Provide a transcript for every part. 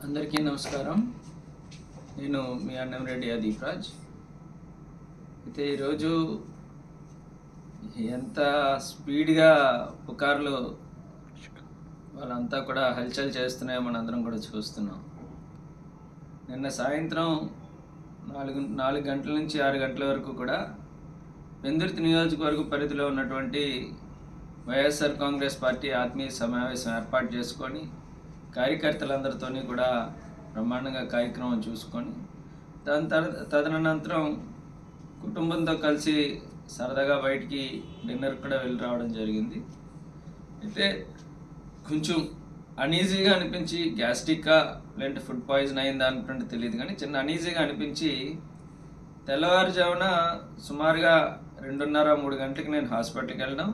అందరికీ నమస్కారం. నేను మీ అన్నంరెడ్డి దీప్రాజ్. అయితే ఈరోజు ఎంత స్పీడ్గా పుకార్లు వాళ్ళంతా కూడా హల్చల్ చేస్తున్నాయో మనందరం కూడా చూస్తున్నాం. నిన్న సాయంత్రం 4 గంటల నుంచి 6 గంటల వరకు కూడా పెందుర్తి నియోజకవర్గ పరిధిలో ఉన్నటువంటి వైఎస్ఆర్ కాంగ్రెస్ పార్టీ ఆత్మీయ సమావేశం ఏర్పాటు చేసుకొని కార్యకర్తలందరితో కూడా బ్రహ్మాండంగా కార్యక్రమం చూసుకొని తదనంతరం కుటుంబంతో కలిసి సరదాగా బయటికి డిన్నర్ కూడా వెళ్ళి రావడం జరిగింది. అయితే కొంచెం అనీజీగా అనిపించి గ్యాస్ట్రిక్కా లేదంటే ఫుడ్ పాయిజన్ అయిందా అనుకుంటే తెలియదు, కానీ చిన్న అనీజీగా అనిపించి తెల్లవారుజామున సుమారుగా 2:30-3 గంటలకి నేను హాస్పిటల్కి వెళ్ళడం,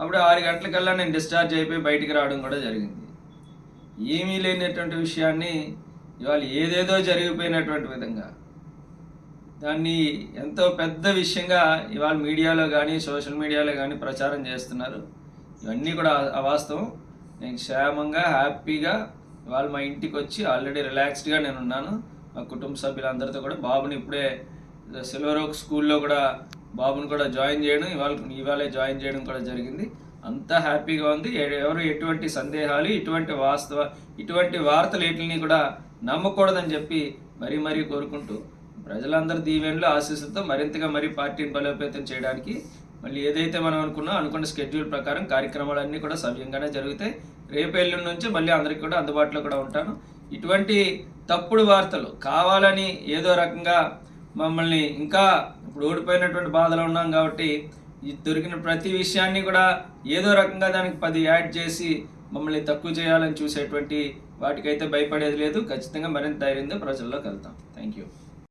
అప్పుడు 6 గంటలకల్లా నేను డిశ్చార్జ్ అయిపోయి బయటికి రావడం కూడా జరిగింది. ఏమీ లేనటువంటి విషయాన్ని ఇవాళ ఏదేదో జరిగిపోయినటువంటి విధంగా దాన్ని ఎంతో పెద్ద విషయంగా ఇవాళ మీడియాలో కానీ సోషల్ మీడియాలో కానీ ప్రచారం చేస్తున్నారు. ఇవన్నీ కూడా అవాస్తవం. నేను క్షేమంగా హ్యాపీగా ఇవాళ మా ఇంటికి వచ్చి ఆల్రెడీ రిలాక్స్డ్గా నేను ఉన్నాను. మా కుటుంబ సభ్యులందరితో కూడా బాబుని ఇప్పుడే సిల్వర్ ఓక్ స్కూల్లో కూడా బాబుని కూడా జాయిన్ చేయడం, ఇవాళే జాయిన్ చేయడం కూడా జరిగింది. అంతా హ్యాపీగా ఉంది. ఎవరు ఎటువంటి సందేహాలు, ఇటువంటి వార్తలు వీటిని కూడా నమ్మకూడదని చెప్పి మరీ కోరుకుంటూ ప్రజలందరి దీవెనలు ఆశీస్సులతో మరింతగా పార్టీని బలోపేతం చేయడానికి మళ్ళీ ఏదైతే మనం అనుకున్న స్కెడ్యూల్ ప్రకారం కార్యక్రమాలన్నీ కూడా సవ్యంగానే జరుగుతాయి. రేపు ఎల్లుండి నుంచి మళ్ళీ అందరికీ కూడా అందుబాటులో కూడా ఉంటాను. ఇటువంటి తప్పుడు వార్తలు కావాలని ఏదో రకంగా మమ్మల్ని ఇంకా ఇప్పుడు ఓడిపోయినటువంటి బాధలో ఉన్నాం కాబట్టి దొరికిన ప్రతి విషయాన్ని కూడా ఏదో రకంగా దానికి 10 యాడ్ చేసి మమ్మల్ని తక్కువ చేయాలని చూసేటువంటి వాటికైతే భయపడేది లేదు. ఖచ్చితంగా మరింత ధైర్యంతో ప్రజల్లోకి వెళ్తాం. Thank you.